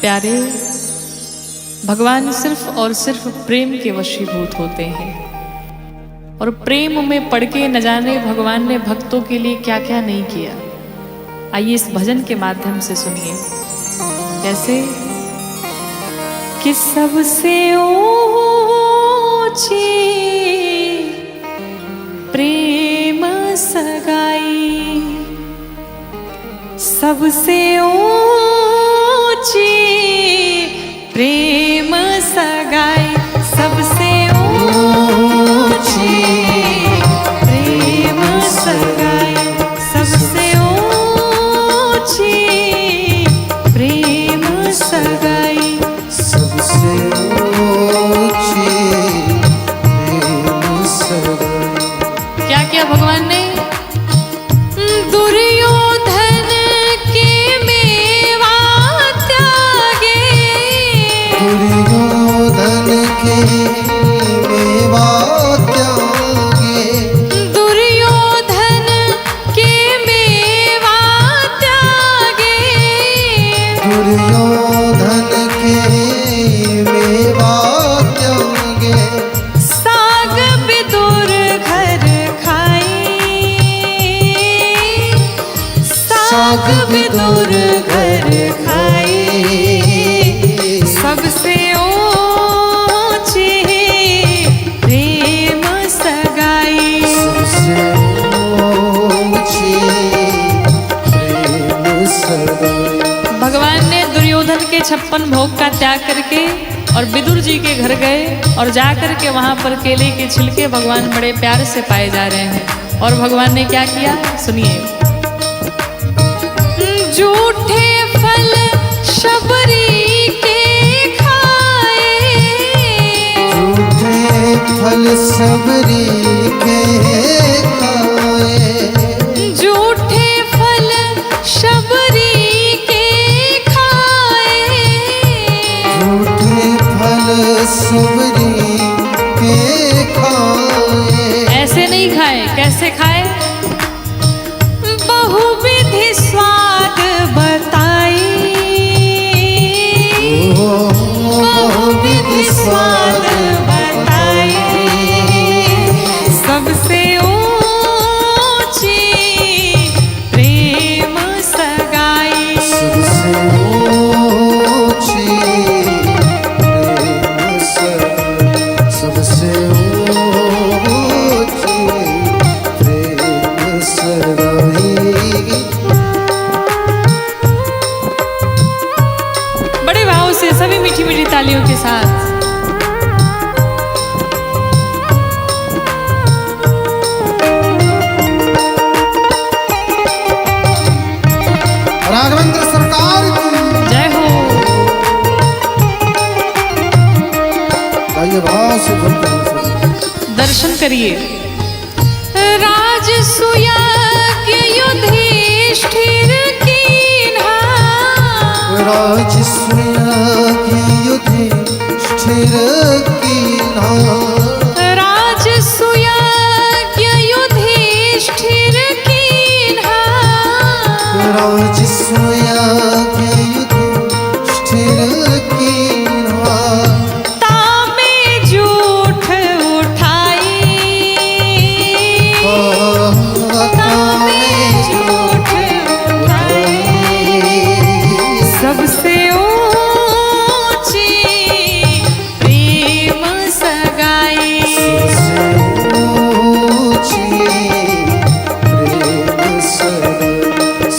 प्यारे, भगवान सिर्फ और सिर्फ प्रेम के वशीभूत होते हैं और प्रेम में पड़ के न जाने भगवान ने भक्तों के लिए क्या क्या नहीं किया। आइए इस भजन के माध्यम से सुनिए कैसे कि सबसे ऊंची प्रेम सगाई, सबसे ऊंची प्रेम सगाई, सबसे ऊंची प्रेम सगाई, सबसे ऊंची प्रेम सगाई, सबसे ऊंची प्रेम सगाई। क्या किया भगवान ने? दुर्योधन के मेवा त्यागे, दुर्योधन के मेवा त्यागे, दुर्योधन के मेवा त्यागे, दुर्योधन के मेवा त्यागे, साग विदुर घर खाई, साग विदुर घर खाई, सबसे ऊंची प्रेम सगाई, सबसे ऊंची प्रेम सगाई। भगवान ने दुर्योधन के 56 भोग का त्याग करके और विदुर जी के घर गए और जाकर के वहां पर केले के छिलके भगवान बड़े प्यार से पाए जा रहे हैं। और भगवान ने क्या किया सुनिए, झूठे फल शबरी के खाए, झूठे फल सबरी के खाए, झूठे फल शबरी के खाए, झूठे फल सबरी के खाए। ऐसे नहीं खाए, कैसे खाए? बहुविधि स्वाद बताई, बहुविधि स्वाद बताई, सबसे ऊंची प्रेम सगाई, सबसे ऊंची प्रेम सगाई, सबसे ऊंची प्रेम सगाई। बड़े भाव से सभी मीठी मीठी तालियों के साथ राघवेंद्र सरकार की जय हो। आइए भाव से भक्ति से दर्शन करिए। राजसुयज्ञ युधिष्ठिर कीन्हा, राजसूय युधिष्ठिर कीन्हा, राजसुयज्ञ युधिष्ठिर कीन्हा, राजसूय युधिष्ठिर कीन्हा, तामे झूठ उठाई, तामे झूठ उठाई, सबसे ऊंची प्रेम सगाई, सबसे ऊंची प्रेम सगाई,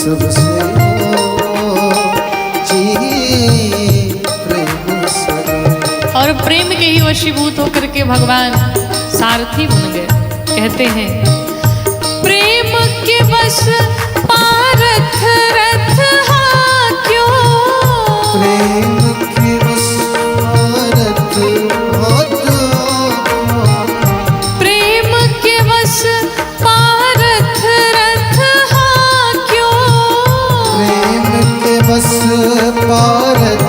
सबसे ऊंची प्रेम सगाई। और प्रेम के ही वशीभूत होकर के भगवान सारथी बन गए। कहते हैं प्रेम के बस पारथ रथ हाक्यों, प्रेम के बस भारत हाथों, प्रेम के बस पारथ रथ हाक्यों, प्रेम के बस भारत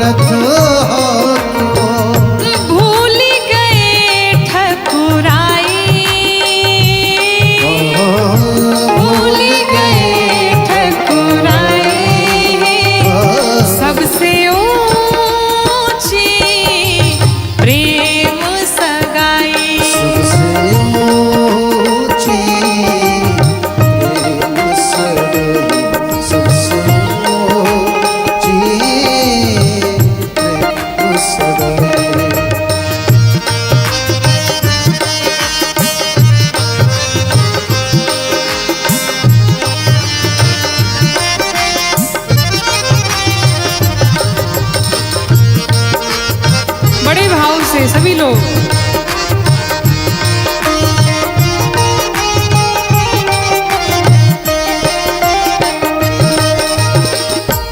रथ हाथों, भूल बड़े भाव से सभी लोग।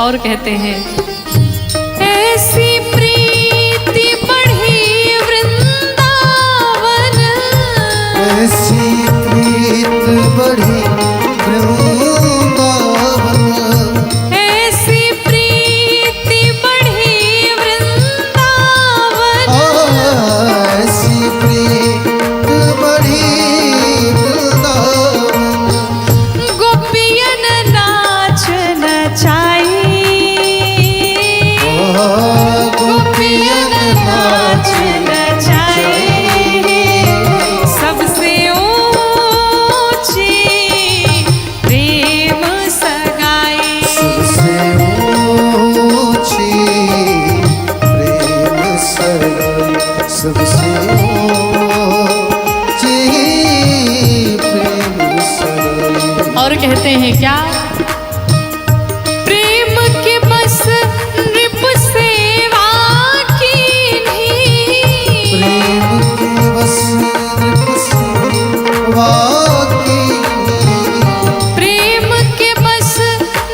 और कहते हैं ऐसी प्रीति बढ़ी वृंदावन, ऐसी प्रीत बढ़ी वृंदावन, ऐसी प्रीति बढ़ी वृंदावन, ऐसी प्रीत बढ़ी वृंदावन, गोपियन नाच नचाई, गोपियन नाच नचाई, सबसे ऊंची प्रेम सगाई, सबसे ऊंची प्रेम सगाई, सबसे ऊंची प्रेम सगाई। और कहते हैं क्या प्रेम के बस नृप सेवा की प्रेम के बस नृप सेवा की, प्रेम के बस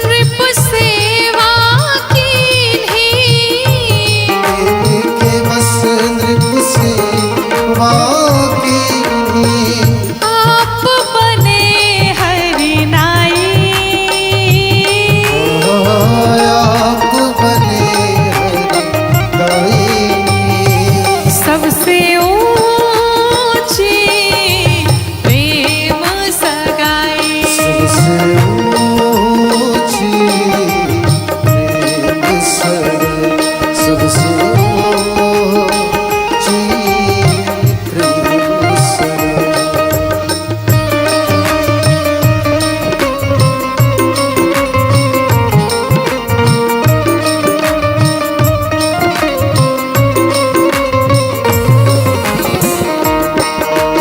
नृप सेवा की प्रेम के बस नृप सेवा की, आप बने हरिनाई, आप बने हरिदाई, सबसे ऊंची प्रेम सगाई, सबसे ऊंची प्रेम सगाई, सबसे ऊंची प्रेम सगाई।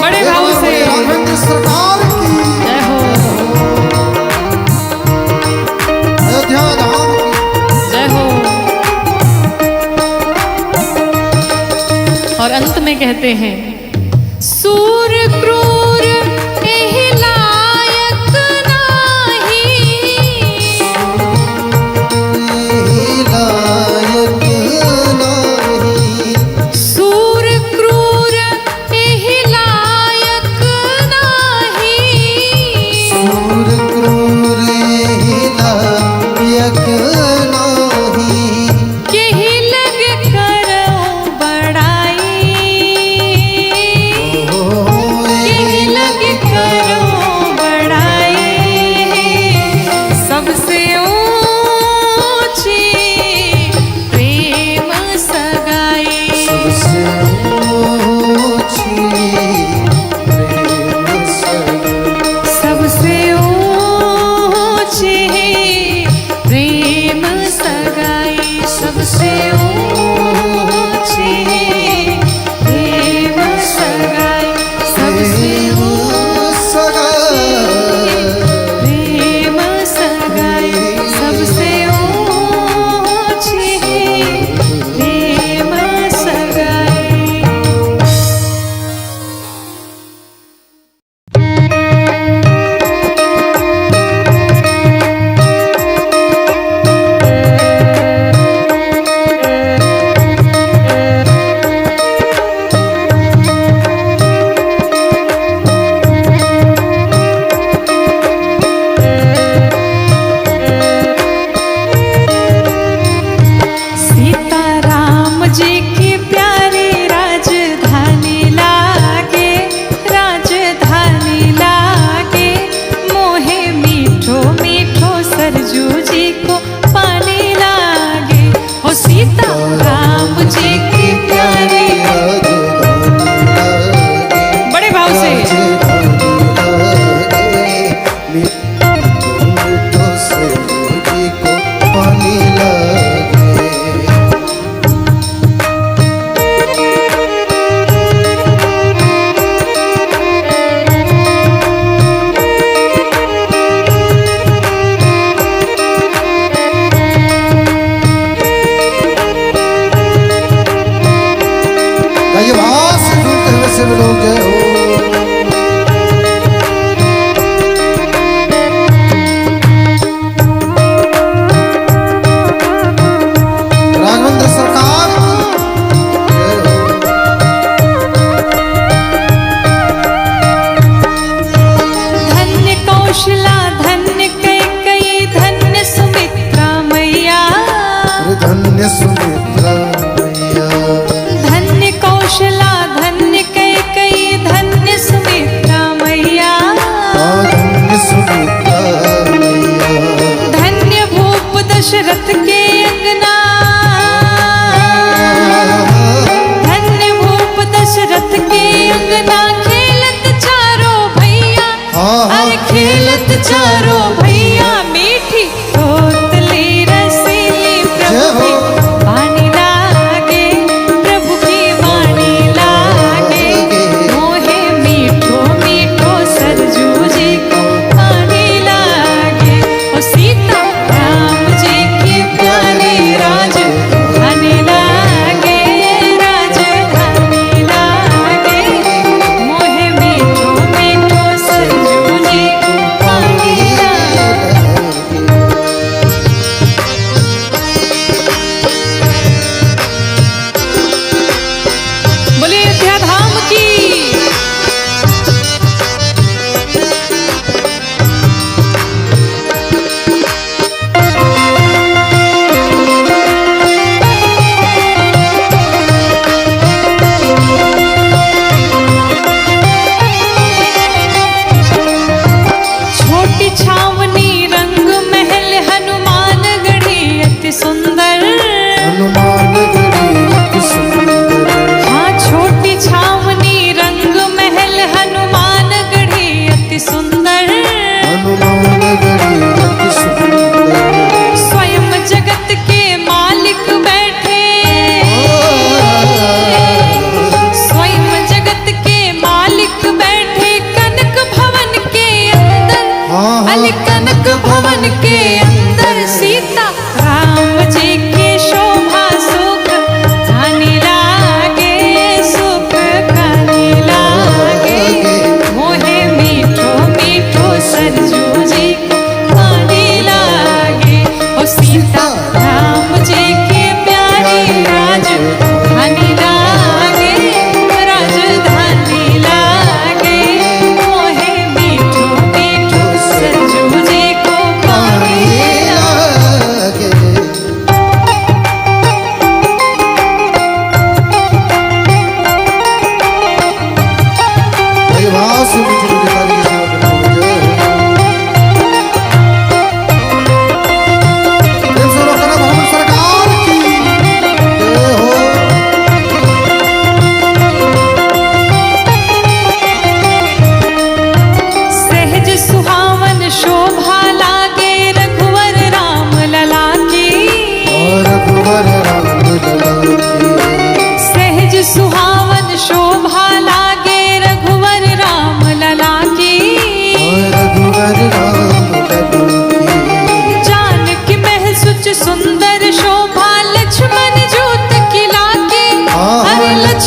बड़े भाव से राघवेंद्र सरकार की जय हो, अयोध्या धाम की जय हो। और अंत में कहते हैं सूर क्रूर एहि लायक नाही, लायक नाही, सूर क्रूर एहि लायक नाही, सूर क्रूर लायक नाही, केहि लग करऊं बड़ाई,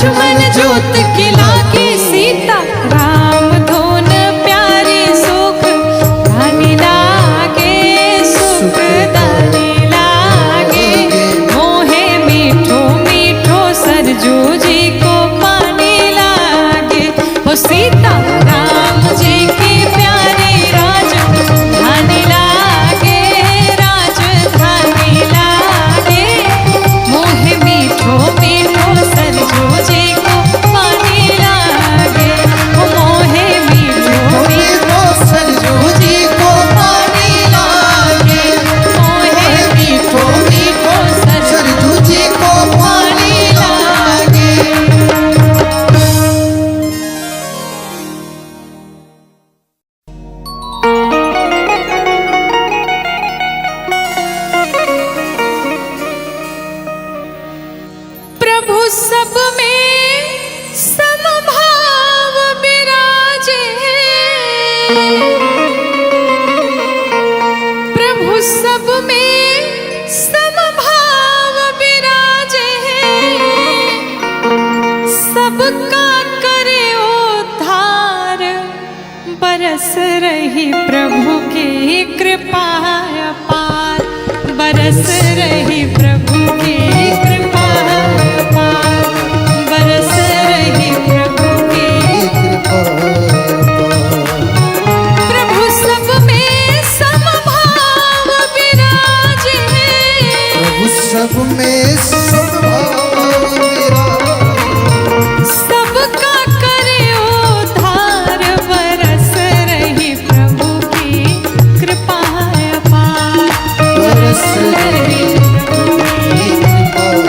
लक्ष्मण जोत खिला के सीता राम धोन प्यारी सुख दानी लागे सुख दानी लागे मोहे मीठो मीठो सरजू जी को पानी लागे हो सीता राम जी की प्यारी राज धानी लागे राजधानी लागे मोहे मीठो मीठो सरजू जी को पानी लागे हो मोहे मीठो मीठो सरजू जी को पानी लागे मोहे मीठो मीठो सरजू जी को पानी लागे। प्रभु सब में समभाव विराजे प्रभु सब में समभाव विराजे सबका करे उद्धार बरस रही प्रभु की कृपा अपार बरस रही प्रभु की कृपा अपार बरस रही प्रभु की प्रभु सब में समभाव विराजे प्रभु सब में समभाव विराजे सबका करे उद्धार बरस रही प्रभु की कृपा अपार बरस रही प्रभु की कृपा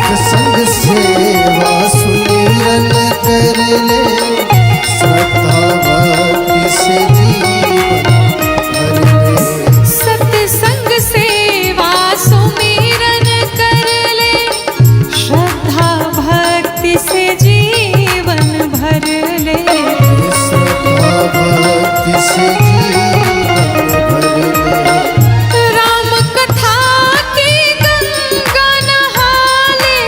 सत्संग सेवा सुमिरन कर ले, श्रद्धा भक्ति से जीवन भर ले। सत्संग सेवा सुमिरन कर ले, श्रद्धा भक्ति से जीवन भर ले। श्रद्धा भक्ति से जीवन भर ले। राम कथा की गंगा नहा ले,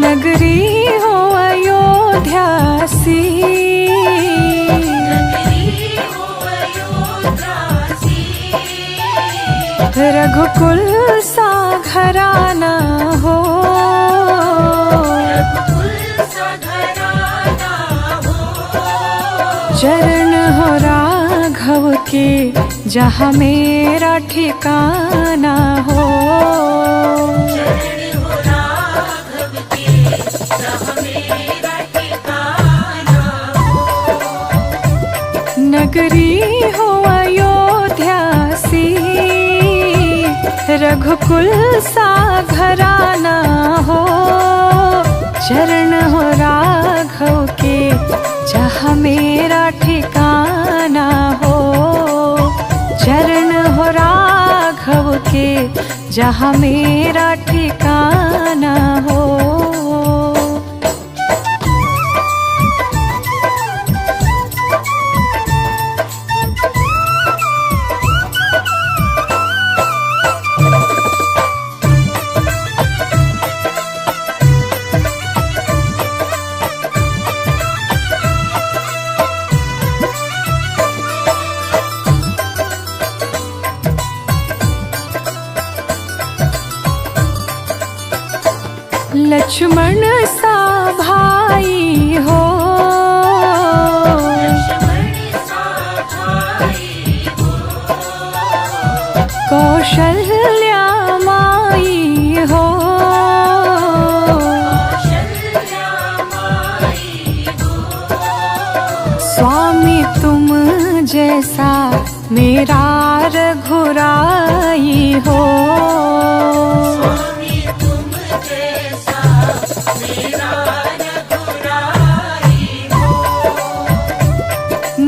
नगरी हो अयोध्यासी, रघुकुल सा घराना हो, चरण हो राघव के जहाँ मेरा ठिकाना हो। नगरी हो अयोध्यासी, रघुकुल सा घराना हो, चरण हो राघव के जहाँ मेरा ठिकाना हो, चरण हो राघव के जहाँ मेरा ठिकाना हो। लक्ष्मण सा भाई हो, कौशल्या माई हो, स्वामी तुम जैसा मेरा रघुराई हो।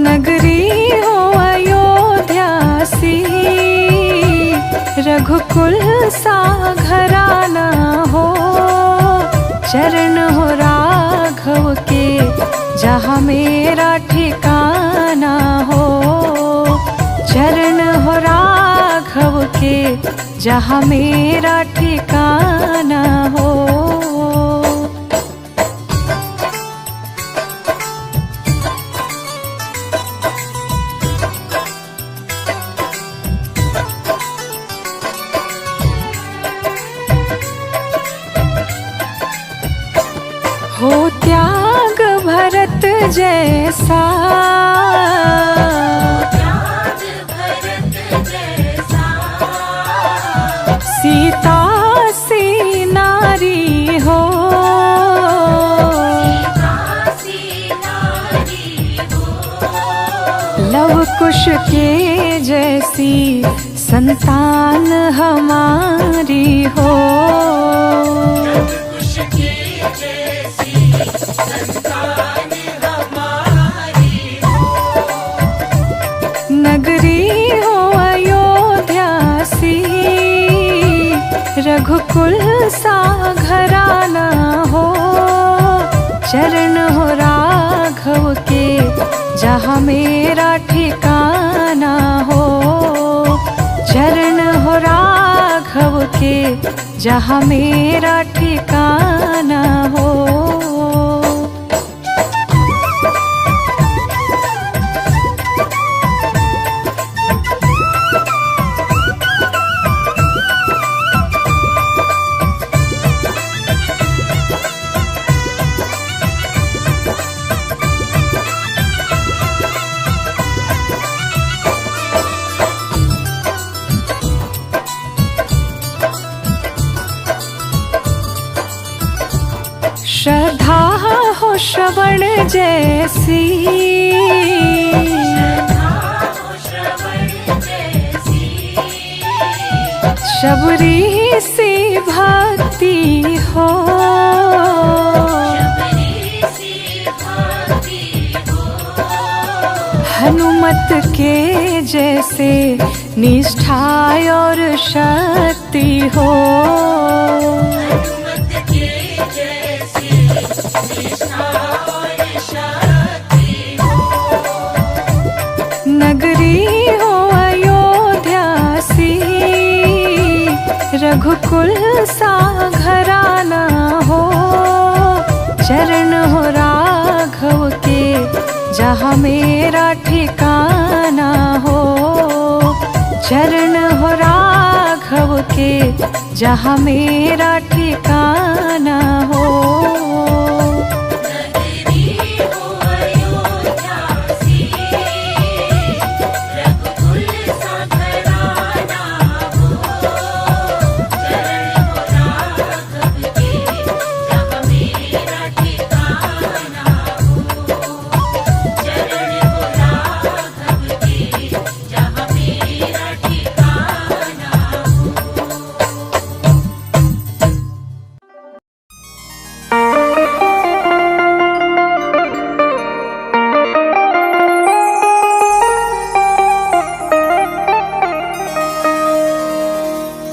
नगरी हो अयोध्यासी, रघुकुल सा घराना हो, चरण हो राघव के जहाँ मेरा ठिकाना हो, चरण हो राघव के जहाँ मेरा ठिकाना हो। हो त्याग भरत जैसा, सीता सी नारी हो, लव कुश के जैसी संतान हमारी हो। नगरी हो अयोध्यासी, रघुकुल सा घराना हो, चरण हो राघव के जहाँ मेरा ठिकाना हो, चरण हो राघव के जहाँ मेरा ठिकाना हो। श्रद्धा हो श्रवण जैसी, शबरी सी भक्ति हो, हनुमत के जैसे निष्ठा और शक्ति हो। नगरी हो अयोध्यासी, रघुकुल सा घराना हो, चरण हो राघव के जहाँ मेरा ठिकाना हो। चरण हो राघव के जहाँ मेरा ठिकाना हो।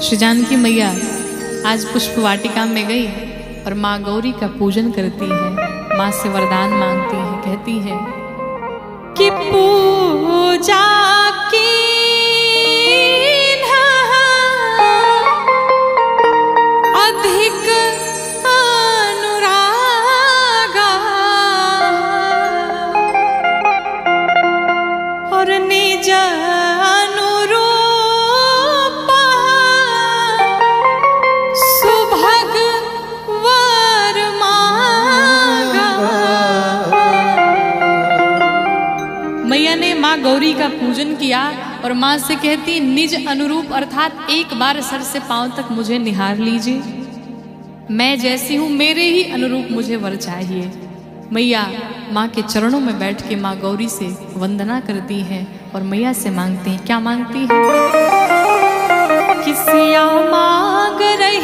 श्री जानकी मैया आज पुष्प वाटिका में गई और माँ गौरी का पूजन करती है, माँ से वरदान मांगती है, कहती है कि पूजा की अधिक अनुरागा और निज गौरी का पूजन किया और माँ से कहती निज अनुरूप अर्थात एक बार सर से पांव तक मुझे निहार लीजिए, मैं जैसी हूँ मेरे ही अनुरूप मुझे वर चाहिए। मैया माँ के चरणों में बैठ के माँ गौरी से वंदना करती है और मैया से मांगती है। क्या मांगती है? किसिया मांग रही